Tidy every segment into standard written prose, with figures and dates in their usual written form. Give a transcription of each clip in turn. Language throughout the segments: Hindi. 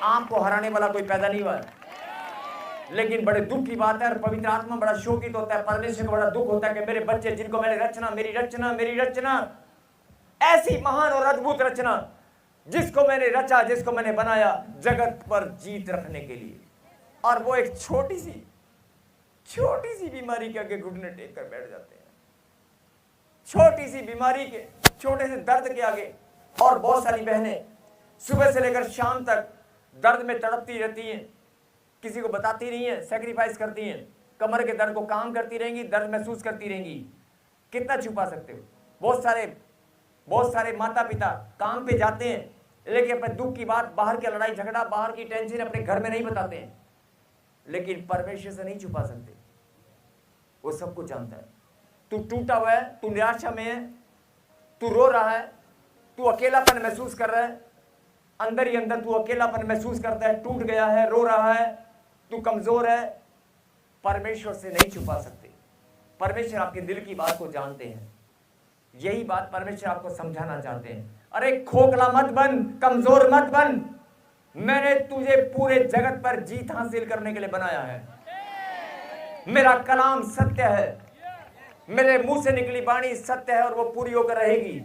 आपको हराने वाला कोई पैदा नहीं हुआ। लेकिन बड़े दुख की बात है, और पवित्र आत्मा बड़ा शोकित होता है, परमेश्वर को बड़ा दुख होता है कि मेरे बच्चे जिनको मैंने रचना, मेरी रचना ऐसी महान और अद्भुत रचना, जिसको मैंने रचा, जिसको मैंने बनाया जगत पर जीत रखने के लिए, और वो एक छोटी सी बीमारी के आगे घुटने टेक कर बैठ जाते हैं। छोटी सी बीमारी के, छोटे से दर्द के आगे। और बहुत सारी बहनें सुबह से लेकर शाम तक दर्द में तड़पती रहती हैं, किसी को बताती नहीं है, सैक्रिफाइस करती हैं, कमर के दर्द को काम करती रहेंगी, दर्द महसूस करती रहेंगी। कितना छुपा सकते हो? बहुत सारे माता पिता काम पे जाते हैं, लेकिन अपने दुख की बात, बाहर की लड़ाई झगड़ा, बाहर की टेंशन अपने घर में नहीं बताते हैं, लेकिन परमेश्वर से नहीं छुपा सकते। वो सब कुछ जानता है। तू टूटा हुआ है, तू निराशा में है, तू रो रहा है, तू अकेलापन महसूस कर रहा है, अंदर ही अंदर तू अकेलापन महसूस करता है, टूट गया है, रो रहा है, तू कमजोर है। परमेश्वर से नहीं छुपा सकते। परमेश्वर आपके दिल की बात को जानते हैं। यही बात परमेश्वर आपको समझाना चाहते हैं। अरे खोखला मत बन, कमजोर मत बन, मैंने तुझे पूरे जगत पर जीत हासिल करने के लिए बनाया है। मेरा कलाम सत्य है, मेरे मुंह से निकली वाणी सत्य है, और वो पूरी होकर रहेगी।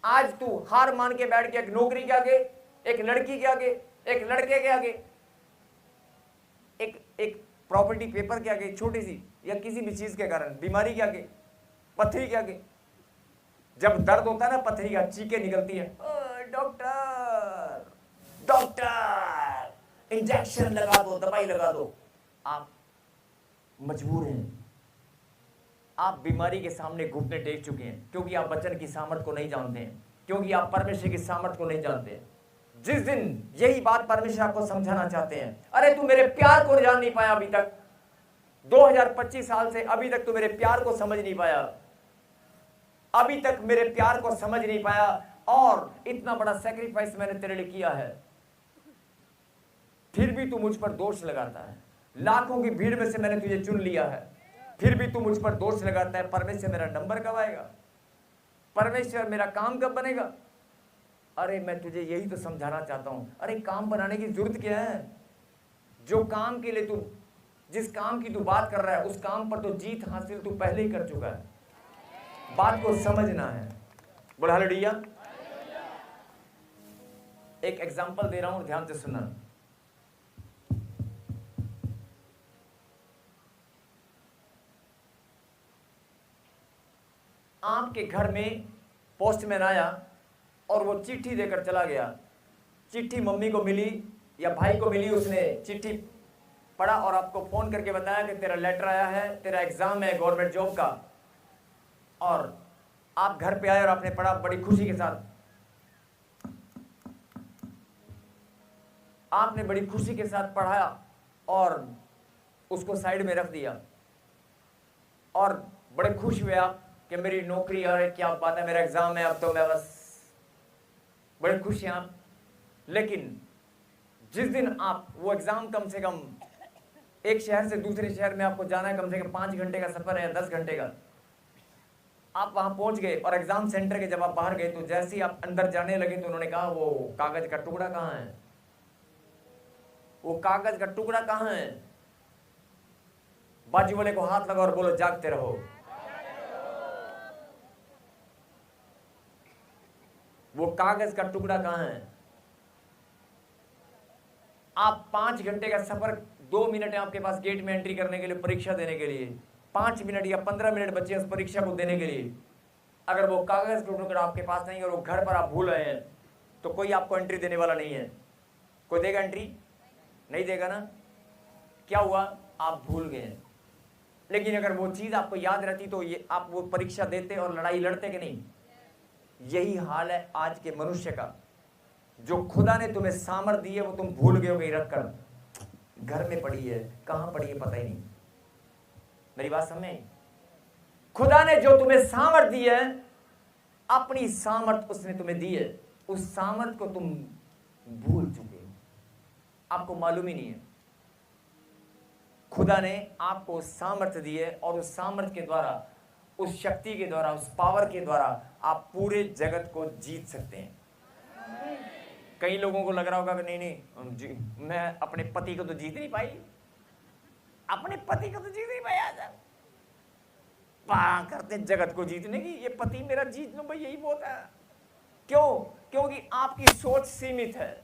आज तू हार मान के बैठ के एक नौकरी के आगे, एक लड़की के आगे, एक लड़के के आगे, एक प्रॉपर्टी पेपर के आगे, छोटी सी या किसी भी चीज के कारण, बीमारी के आगे, पथरी के आगे, जब दर्द होता है ना, पथरी का चीखें निकलती है, डॉक्टर डॉक्टर इंजेक्शन लगा दो, दवाई लगा दो। आप मजबूर हैं, आप बीमारी के सामने घुटने टेक चुके हैं, क्योंकि आप वचन की सामर्थ को नहीं जानते हैं, क्योंकि आप परमेश्वर की सामर्थ को नहीं जानते हैं। जिस दिन यही बात परमेश्वर आपको समझाना चाहते हैं, अरे तू मेरे प्यार को जान नहीं पाया अभी तक, 2025 साल से अभी तक तू मेरे प्यार को समझ नहीं पाया, अभी तक मेरे प्यार को समझ नहीं पाया, और इतना बड़ा सैक्रिफाइस मैंने तेरे लिए किया है, फिर भी तू मुझ पर दोष लगाता है। लाखों की भीड़ में से मैंने तुझे चुन लिया है, फिर भी तू मुझ पर दोष लगाता है। परमेश्वर मेरा नंबर कब आएगा? परमेश्वर मेरा काम कब बनेगा? अरे मैं तुझे यही तो समझाना चाहता हूं। अरे काम बनाने की जरूरत क्या है? जो काम के लिए तू, जिस काम की तू बात कर रहा है, उस काम पर तो जीत हासिल तू पहले ही कर चुका है। बात को समझना है। बोल हालेलुया। एक एग्जांपल दे रहा हूं, ध्यान से सुनना। आपके घर में पोस्टमैन आया और वो चिट्ठी देकर चला गया। चिट्ठी मम्मी को मिली या भाई को मिली, उसने चिट्ठी पढ़ा और आपको फोन करके बताया कि तेरा लेटर आया है, तेरा एग्जाम है गवर्नमेंट जॉब का, और आप घर पे आए और आपने पढ़ा बड़ी खुशी के साथ। आपने बड़ी खुशी के साथ पढ़ाया और उसको साइड में रख दिया, और बड़े खुश हुए आप कि मेरी नौकरी, और क्या बात है, मेरा एग्जाम है, अब तो मैं बस, बड़े खुश हैं आप। लेकिन जिस दिन आप वो एग्जाम, कम से कम एक शहर से दूसरे शहर में आपको जाना है, कम से कम 5 घंटे का सफर है, 10 घंटे का, आप वहां पहुंच गए और एग्जाम सेंटर के जब आप बाहर गए तो जैसे ही आप अंदर जाने लगे तो उन्होंने कहा वो कागज का टुकड़ा कहां है, वो कागज का टुकड़ा कहां है? बाजू वाले को हाथ लगा और बोलो जागते रहो। वो कागज का टुकड़ा कहां है? आप 5 घंटे का सफर, 2 मिनट है आपके पास गेट में एंट्री करने के लिए, परीक्षा देने के लिए 5 मिनट या 15 मिनट बचे उस परीक्षा को देने के लिए। अगर वो कागज का टुकड़ा आपके पास नहीं और वो घर पर आप भूल रहे हैं तो कोई आपको एंट्री देने वाला नहीं है। कोई देगा एंट्री? नहीं देगा ना। क्या हुआ? आप भूल गए। लेकिन अगर वो चीज आपको याद रहती तो ये आप वो परीक्षा देते और लड़ाई लड़ते कि नहीं? यही हाल है आज के मनुष्य का। जो खुदा ने तुम्हें सामर्थ दी है वो तुम भूल गए हो, कहीं रख कर घर में पड़ी है, कहां पड़ी है पता ही नहीं। मेरी बात समझे? खुदा ने जो तुम्हें सामर्थ दी है, अपनी सामर्थ उसने तुम्हें दी है, उस सामर्थ को तुम भूल चुके हो, आपको मालूम ही नहीं है। खुदा ने आपको सामर्थ्य दी है और उस सामर्थ्य के द्वारा, उस शक्ति के द्वारा, उस पावर के द्वारा आप पूरे जगत को जीत सकते हैं। कई लोगों को लग रहा होगा कि नहीं नहीं मैं अपने पति को तो जीत नहीं पाई, अपने पति को तो जीत नहीं पाई, आज करते जगत को जीतने की, ये पति मेरा जीत लो भाई, यही बहुत है। क्यों? क्योंकि आपकी सोच सीमित है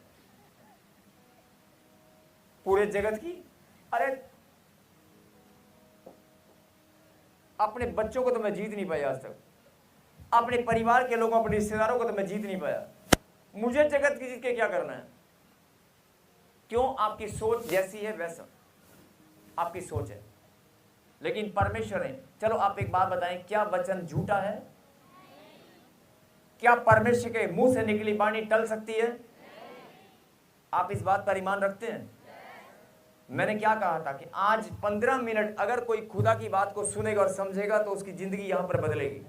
पूरे जगत की। अरे अपने बच्चों को तो मैं जीत नहीं पाया आज तक, अपने परिवार के लोगों, अपने रिश्तेदारों को तो मैं जीत नहीं पाया, मुझे जगत की जीत के क्या करना है? क्यों? आपकी सोच जैसी है वैसा आपकी सोच है, लेकिन परमेश्वर है। चलो आप एक बात बताएं, क्या वचन झूठा है? क्या परमेश्वर के मुंह से निकली वाणी टल सकती है? आप इस बात पर ईमान रखते हैं? मैंने क्या कहा था कि आज 15 मिनट अगर कोई खुदा की बात को सुनेगा और समझेगा तो उसकी जिंदगी यहां पर बदलेगी।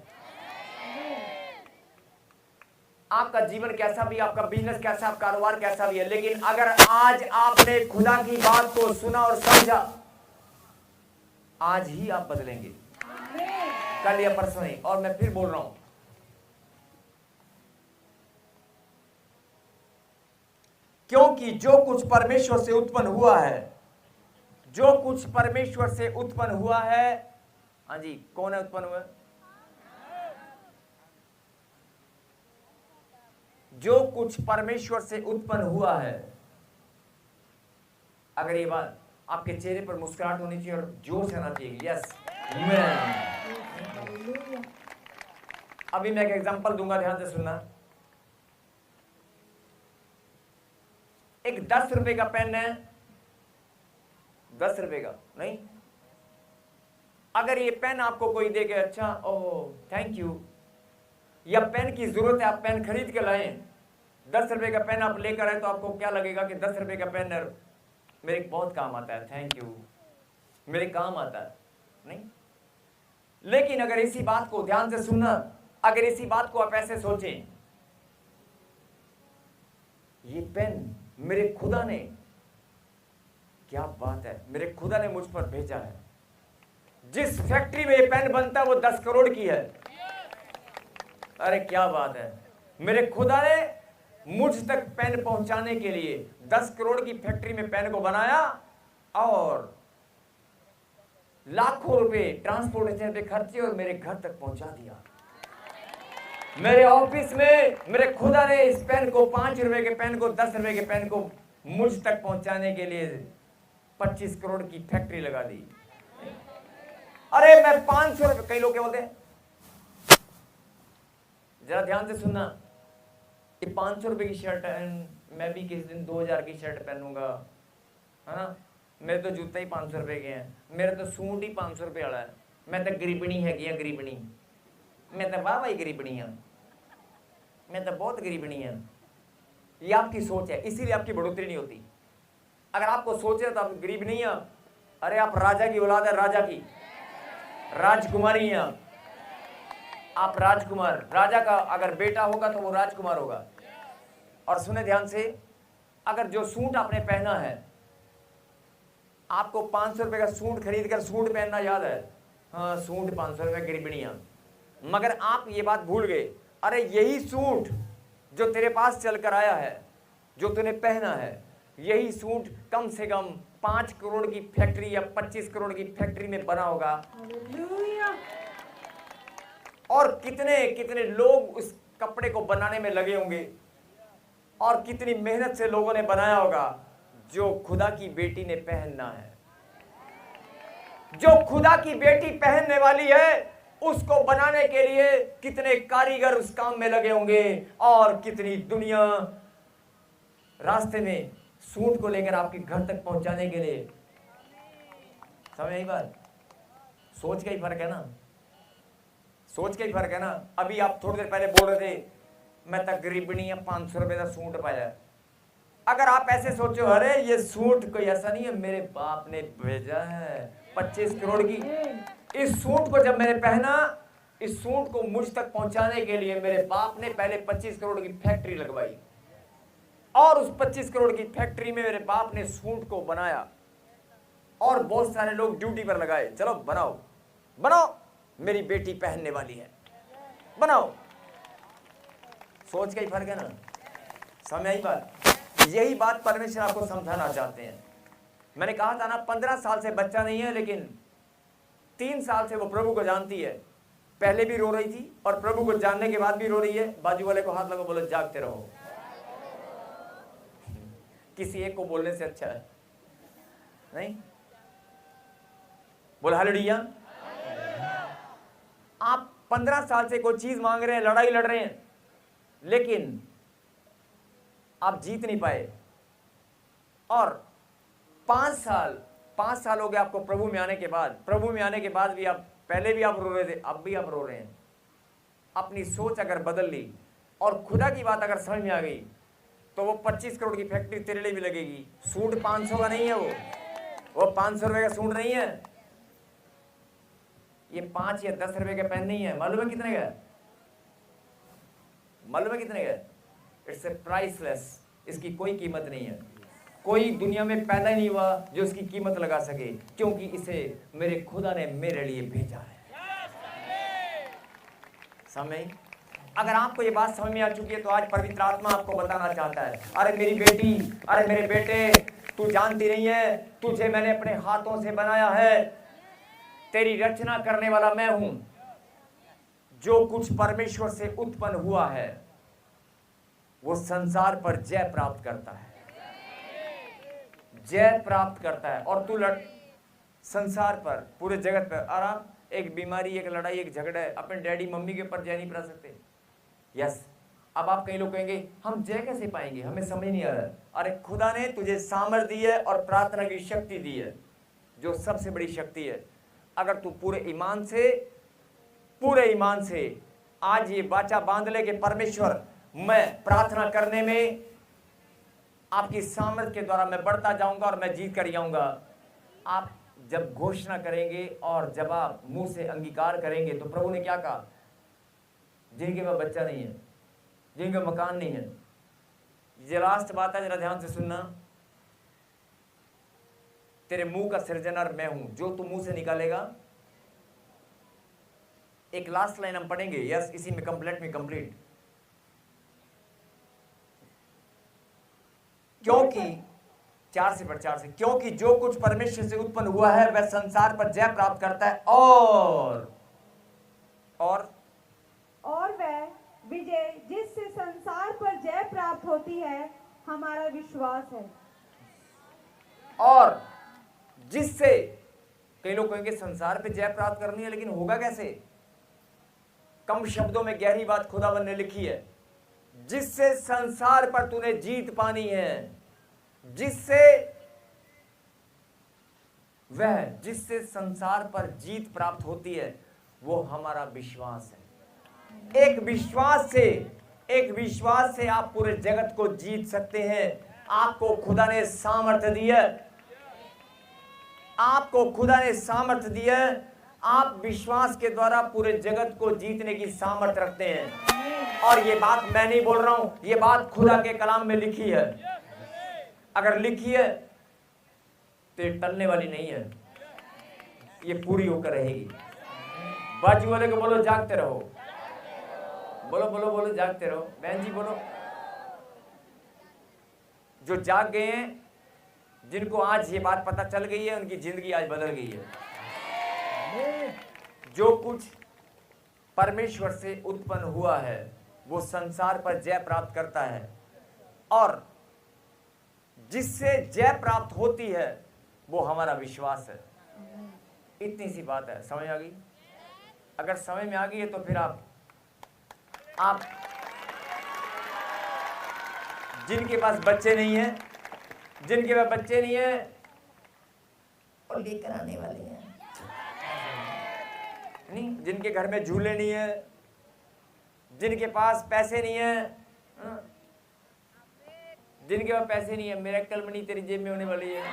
आपका जीवन कैसा भी, आपका बिजनेस कैसा, आपका कारोबार कैसा भी है, लेकिन अगर आज आपने खुदा की बात को सुना और समझा, आज ही आप बदलेंगे, कल या परसों नहीं। और मैं फिर बोल रहा हूं, क्योंकि जो कुछ परमेश्वर से उत्पन्न हुआ है, जो कुछ परमेश्वर से उत्पन्न हुआ है, हाँ जी, कौन है उत्पन्न हुआ? जो कुछ परमेश्वर से उत्पन्न हुआ है। अगर ये बात, आपके चेहरे पर मुस्कुराहट होनी चाहिए और जोश आना चाहिए, यस मैन। अभी मैं एक एग्जांपल दूंगा, ध्यान से सुनना। एक 10 रुपए का पेन है, 10 रुपए का नहीं, अगर ये पेन आपको कोई देके, अच्छा ओह थैंक यू, या पेन की जरूरत है, आप पेन खरीद के लाएं, 10 रुपए का पेन आप लेकर आए, तो आपको क्या लगेगा कि 10 रुपए का पेन मेरे बहुत काम आता है, थैंक यू, मेरे काम आता है, नहीं। लेकिन अगर इसी बात को ध्यान से सुनना, अगर इसी बात को आप ऐसे सोचें, ये पेन मेरे खुदा ने, क्या बात है, मेरे खुदा ने मुझ पर भेजा है, जिस फैक्ट्री में ये पेन बनता है वो 10 करोड़ की है। अरे क्या बात है, मेरे खुदा ने मुझ तक पेन पहुंचाने के लिए 10 करोड़ की फैक्ट्री में पेन को बनाया और लाखों रुपए ट्रांसपोर्टेशन पे खर्चे और मेरे घर तक पहुंचा दिया। मेरे ऑफिस में मेरे खुदा ने इस पेन को, 5 रुपए के पेन को, 10 रुपए के पेन को मुझ तक पहुंचाने के लिए 25 करोड़ की फैक्ट्री लगा दी। अरे मैं 500 रुपए, कई लोग क्या बोलते हैं, जरा ध्यान से सुनना, ये 500 रुपए की शर्ट है, मैं भी किस दिन 2000 की शर्ट पहनूंगा, है ना, मेरे तो जूते ही 500 रुपए के हैं, मेरे तो सूट ही 500 रुपए वाला है, मैं तो गरीबनी है, गरीबनी, मैं तो वाह भाई गरीबनी है, मैं तो बहुत गरीबनी है। ये आपकी सोच है, इसीलिए आपकी बढ़ोतरी नहीं होती। अगर आपको सोचे तो आप गरीब नहीं है, अरे आप राजा की औलाद है, राजा की राजकुमारी है, आप राजकुमार, राजा का अगर बेटा होगा तो वो राजकुमार होगा। और सुने ध्यान से, अगर जो सूट आपने पहना है, आपको 500 रुपए का सूट खरीद कर सूट पहनना याद है, हाँ सूट 500 रुपए गरीबनियां, मगर आप ये बात भूल गए, अरे यही सूट जो तेरे पास चल कर आया है, जो तूने पहना है, यही सूट कम से कम 5 करोड़ की फैक्ट्री या 25 करोड़ की फैक्ट्री में बना होगा। और कितने कितने लोग उस कपड़े को बनाने में लगे होंगे, और कितनी मेहनत से लोगों ने बनाया होगा। जो खुदा की बेटी ने पहनना है, जो खुदा की बेटी पहनने वाली है, उसको बनाने के लिए कितने कारीगर उस काम में लगे होंगे, और कितनी दुनिया रास्ते में सूट को लेकर आपके घर तक पहुंचाने के लिए। समझ आई बात? सोच का ही फर्क है ना, सोच का ही फर्क है ना। अभी आप थोड़ी देर पहले बोल रहे थे मैं तो गरीबनी है, 500 रुपए का सूट पाया। अगर आप ऐसे सोचो, अरे ये सूट कोई ऐसा नहीं है, मेरे बाप ने भेजा है 25 करोड़ की, इस सूट को जब मैंने पहना, इस सूट को मुझ तक पहुंचाने के लिए मेरे बाप ने पहले 25 करोड़ की फैक्ट्री लगवाई, और उस 25 करोड़ की फैक्ट्री में मेरे बाप ने सूट को बनाया, और बहुत सारे लोग ड्यूटी पर लगाए, चलो बनाओ बनाओ, मेरी बेटी पहनने वाली है, बनाओ। सोच का ही फर्क है ना। समझ आई बात? यही बात परमेश्वर आपको समझाना चाहते हैं। मैंने कहा था ना, 15 साल से बच्चा नहीं है, लेकिन 3 साल से वो प्रभु को जानती है। पहले भी रो रही थी और प्रभु को जानने के बाद भी रो रही है। बाजू वाले को हाथ लगाओ, बोलो जागते रहो। किसी एक को बोलने से अच्छा है नहीं? बोल हालेलुया। आप 15 साल से कोई चीज मांग रहे हैं, लड़ाई लड़ रहे हैं, लेकिन आप जीत नहीं पाए। और 5 साल हो गए आपको प्रभु में आने के बाद। प्रभु में आने के बाद भी आप, पहले भी आप रो रहे थे, अब भी आप रो रहे हैं। अपनी सोच अगर बदल ली और खुदा की बात अगर समझ में आ गई, तो वो 25 करोड़ की फैक्ट्री तेरे लिए भी लगेगी। सूट 500 का नहीं है, वो 500 रुपए का सूट नहीं है, ये 5 या 10 रुपए का पेन नहीं है। मालूम है कितने का? मालूम है कितने का? It's a priceless. इसकी कोई कीमत नहीं है। कोई दुनिया में पैदा ही नहीं हुआ जो इसकी कीमत लगा सके, क्योंकि इसे मेरे खुदा ने मेरे लिए भेजा है। समझ? अगर आपको ये बात समझ में आ चुकी है, तो आज पवित्र आत्मा आपको बताना चाहता है, अरे मेरी बेटी, अरे मेरे बेटे, तू जानती नहीं है, तुझे मैंने अपने हाथों से बनाया है। तेरी रचना करने वाला मैं हूं। जो कुछ परमेश्वर से उत्पन्न हुआ है, वो संसार पर जय प्राप्त करता है, जय प्राप्त करता है। और तू संसार पर, पूरे जगत पर आराम, एक बीमारी, एक लड़ाई, एक झगड़ा है, अपने डैडी मम्मी के ऊपर जय नहीं पा सकते। यस। अब आप कई लोग कहेंगे हम जय कैसे पाएंगे, हमें समझ नहीं आ रहा है। अरे खुदा ने तुझे सामर्थ्य दी है और प्रार्थना की शक्ति दी है, जो सबसे बड़ी शक्ति है। अगर तू पूरे ईमान से आज ये वाचा बांध ले कि परमेश्वर, मैं प्रार्थना करने में आपकी सामर्थ्य के द्वारा मैं बढ़ता जाऊंगा और मैं जीत कर जाऊंगा। आप जब घोषणा करेंगे और जब आप मुंह से अंगीकार करेंगे, तो प्रभु ने क्या कहा? जिनके पास बच्चा नहीं है, जिनका मकान नहीं है, ये लास्ट बात है, जरा ध्यान से सुनना। तेरे मुंह का सृजनहार मैं हूं। जो तू मुंह से निकालेगा, एक लास्ट लाइन हम पढ़ेंगे, यस, इसी में कंप्लीट। क्योंकि 4 से पढ़, 4 से, क्योंकि जो कुछ परमेश्वर से उत्पन्न हुआ है वह संसार पर जय प्राप्त करता है, और वह विजय जिससे संसार पर जय प्राप्त होती है, हमारा विश्वास है। और जिससे, कई लोग कहेंगे संसार पे जय प्राप्त करनी है, लेकिन होगा कैसे? कम शब्दों में गहरी बात खुदावन ने लिखी है, जिससे संसार पर तूने जीत पानी है, जिससे संसार पर जीत प्राप्त होती है, वो हमारा विश्वास है। एक विश्वास से आप पूरे जगत को जीत सकते हैं। आपको खुदा ने सामर्थ्य दी है, आप विश्वास के द्वारा पूरे जगत को जीतने की सामर्थ्य रखते हैं। और ये बात मैं नहीं बोल रहा हूं, ये बात खुदा के कलाम में लिखी है। अगर लिखी है तो ये टलने वाली नहीं है, ये पूरी होकर रहेगी। बाजू वाले को बोलो जागते रहो, बोलो जागते रहो। बहन जी बोलो। जो जाग गए हैं, जिनको आज ये बात पता चल गई है, उनकी जिंदगी आज बदल गई है। जो कुछ परमेश्वर से उत्पन्न हुआ है, वो संसार पर जय प्राप्त करता है, और जिससे जय प्राप्त होती है वो हमारा विश्वास है। इतनी सी बात है। समझ आ गई? अगर समझ में आ गई है तो फिर आप जिनके पास बच्चे नहीं है, और लेकर आने वाले हैं, नहीं, जिनके घर में झूले नहीं है, जिनके पास पैसे नहीं है, जिनके पास पैसे नहीं है, मिरेकल मनी तेरी जेब में होने वाली है।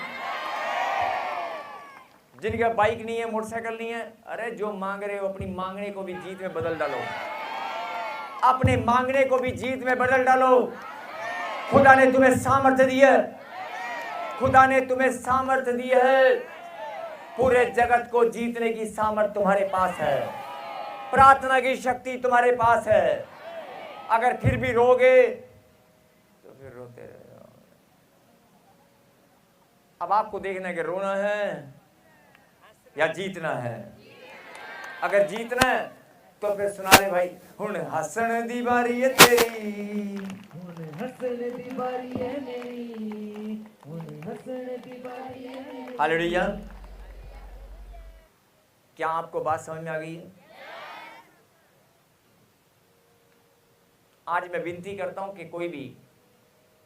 जिनके पास बाइक नहीं है, मोटरसाइकिल नहीं है, अरे जो मांग रहे हो, अपनी मांगने को भी जीत में बदल डालो, अपने मांगने को भी जीत में बदल डालो। खुदा ने तुम्हें सामर्थ्य दी है, पूरे जगत को जीतने की सामर्थ्य तुम्हारे पास है, प्रार्थना की शक्ति तुम्हारे पास है। अगर फिर भी रोगे तो फिर रोते रहे। अब आपको देखना है कि रोना है या जीतना है। अगर जीतना है तो फिर सुना ले भाई, हुण हसन दी बारी है तेरी, हुण हसन दी बारी है मेरी, हुण हसन दी बारी है मेरी। हालेलुया। क्या आपको बात समझ में आ गई है? आज मैं विनती करता हूं कि कोई भी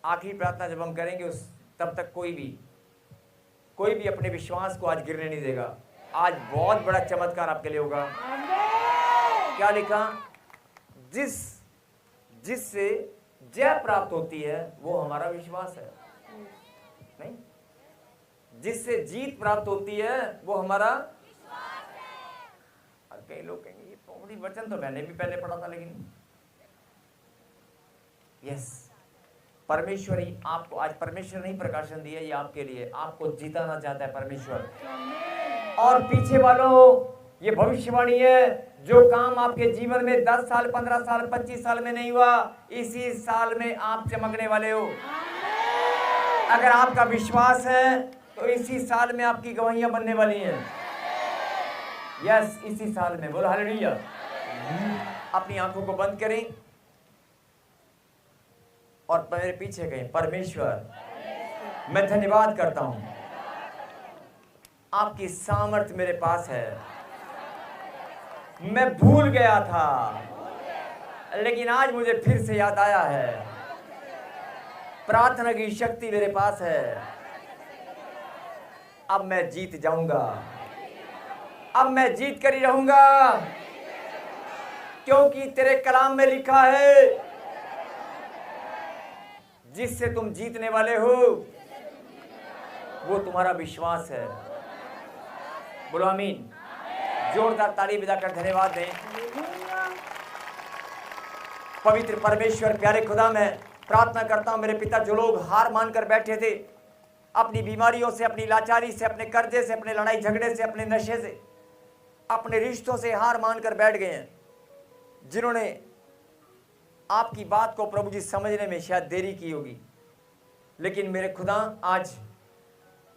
आखिरी प्रार्थना जब हम करेंगे उस तब तक कोई भी अपने विश्वास को आज गिरने नहीं देगा। आज बहुत बड़ा चमत्कार आपके लिए होगा। क्या लिखा? जिससे जय प्राप्त होती है वो हमारा विश्वास है। नहीं, जिससे जीत प्राप्त होती है वो हमारा विश्वास है। और कई लोग कहेंगे ये थोड़ी वचन तो मैंने भी पहले पढ़ा था, लेकिन यस, परमेश्वर ही आपको आज, परमेश्वर नहीं प्रकाशन दिया, ये आपके लिए, आपको जिताना चाहता है परमेश्वर। और पीछे वालों, ये भविष्यवाणी है, जो काम आपके जीवन में 10 साल 15 साल 25 साल में नहीं हुआ, इसी साल में आप चमकने वाले हो। अगर आपका विश्वास है तो इसी साल में आपकी गवाहियां बनने वाली हैं। यस, इसी साल में। बोलो हालेलुया। अपनी आंखों को बंद करें और मेरे पीछे गए। परमेश्वर, मैं धन्यवाद करता हूं, आपकी सामर्थ मेरे पास है। मैं भूल गया था, लेकिन आज मुझे फिर से याद आया है। प्रार्थना की शक्ति मेरे पास है। अब मैं जीत जाऊंगा, अब मैं जीत कर ही रहूंगा, क्योंकि तेरे कलाम में लिखा है जिससे तुम जीतने वाले हो वो तुम्हारा विश्वास है। बोलो आमीन। जोरदार ताली बजाकर धन्यवाद दें। पवित्र परमेश्वर, प्यारे खुदा, मैं प्रार्थना करता हूं मेरे पिता, जो लोग हार मानकर बैठे थे, अपनी बीमारियों से, अपनी लाचारी से, अपने कर्जे से, अपने लड़ाई झगड़े से, अपने नशे से, अपने रिश्तों से हार मानकर बैठ गए हैं, जिन्होंने आपकी बात को प्रभु जी समझने में शायद देरी की होगी, लेकिन मेरे खुदा आज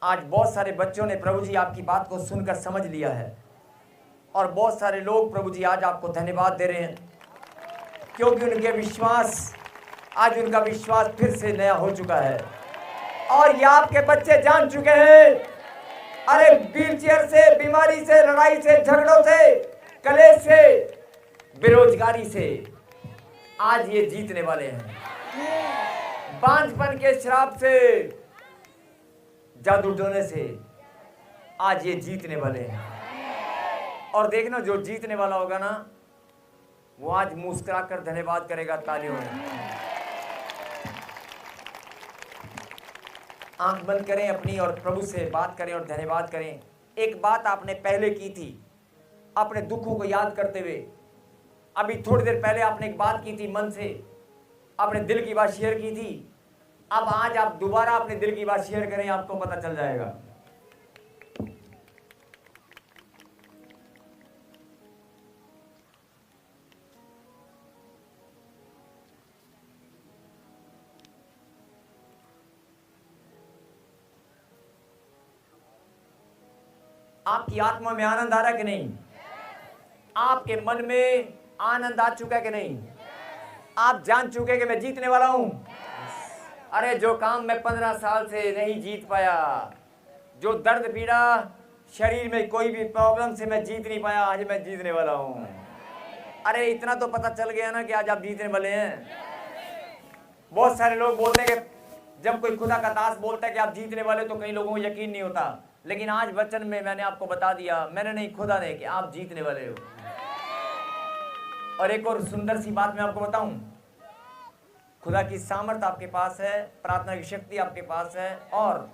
बहुत सारे बच्चों ने प्रभु जी आपकी बात को सुनकर समझ लिया है। और बहुत सारे लोग प्रभु जी आज आपको धन्यवाद दे रहे हैं, क्योंकि उनके विश्वास, आज उनका विश्वास फिर से नया हो चुका है। और ये आपके बच्चे जान चुके हैं, अरे व्हीलचेयर से, बीमारी से, लड़ाई से, झगड़ों से, कलेश से, बेरोजगारी से आज ये जीतने वाले हैं। बांझपन के श्राप से, जादू टोने से आज ये जीतने वाले हैं। और देखना, जो जीतने वाला होगा ना, वो आज मुस्कुरा कर धन्यवाद करेगा तालियों में। आंख बंद करें अपनी और प्रभु से बात करें और धन्यवाद करें। एक बात आपने पहले की थी, अपने दुखों को याद करते हुए। अभी थोड़ी देर पहले आपने एक बात की थी, मन से अपने दिल की बात शेयर की थी। अब आज आप दोबारा अपने दिल की बात शेयर करें, आपको पता चल जाएगा। आपकी आत्मा में आनंद आ रहा है कि नहीं? आपके मन में आनंद आ चुका है कि नहीं? आप जान चुके कि मैं जीतने वाला हूं। अरे जो काम मैं 15 साल से नहीं जीत पाया, जो दर्द पीड़ा शरीर में, कोई भी प्रॉब्लम से मैं जीत नहीं पाया, आज मैं जीतने वाला हूं। अरे इतना तो पता चल गया ना कि आज आप जीतने वाले हैं। बहुत सारे लोग बोलते हैं कि जब कोई खुदा का दास बोलता है कि आप जीतने वाले, तो कई लोगों को यकीन नहीं होता। लेकिन आज वचन में मैंने आपको बता दिया, मैंने नहीं, खुदा ने, कि आप जीतने वाले हो। और एक और सुंदर सी बात मैं आपको बताऊं, खुदा की सामर्थ आपके पास है, प्रार्थना की शक्ति आपके पास है, और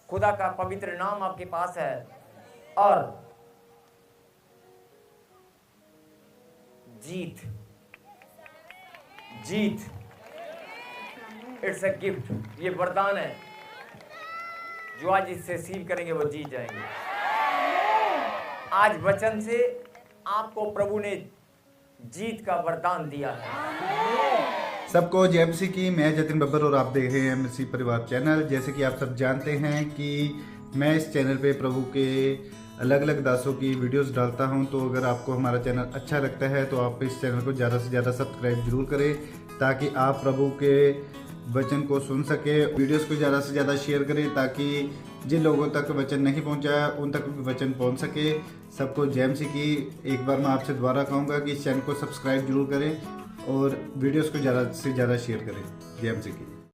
खुदा का पवित्र नाम आपके पास है, और जीत इट्स अ गिफ्ट। ये वरदान है, जो आज इससे रिसीव करेंगे वो जीत जाएंगे। आज वचन से आपको प्रभु ने जीत का वरदान दिया है। सबको जय मसीह की। मैं जतिन बब्बर और आप देख रहे हैं मसीह परिवार चैनल। जैसे कि आप सब जानते हैं कि मैं इस चैनल पे प्रभु के अलग अलग दासों की वीडियोस डालता हूं, तो अगर आपको हमारा चैनल अच्छा लगता है तो आप इस चैनल को ज़्यादा से ज़्यादा सब्सक्राइब जरूर करें, ताकि आप प्रभु के वचन को सुन सके। वीडियोस को ज़्यादा से ज़्यादा शेयर करें, ताकि जिन लोगों तक वचन नहीं पहुंचा उन तक भी वचन पहुंच सके। सबको जय मसीह की। एक बार मैं आपसे दोबारा कहूँगा कि इस चैनल को सब्सक्राइब जरूर करें और वीडियोस को ज़्यादा से ज़्यादा शेयर करें। जय मसीह की।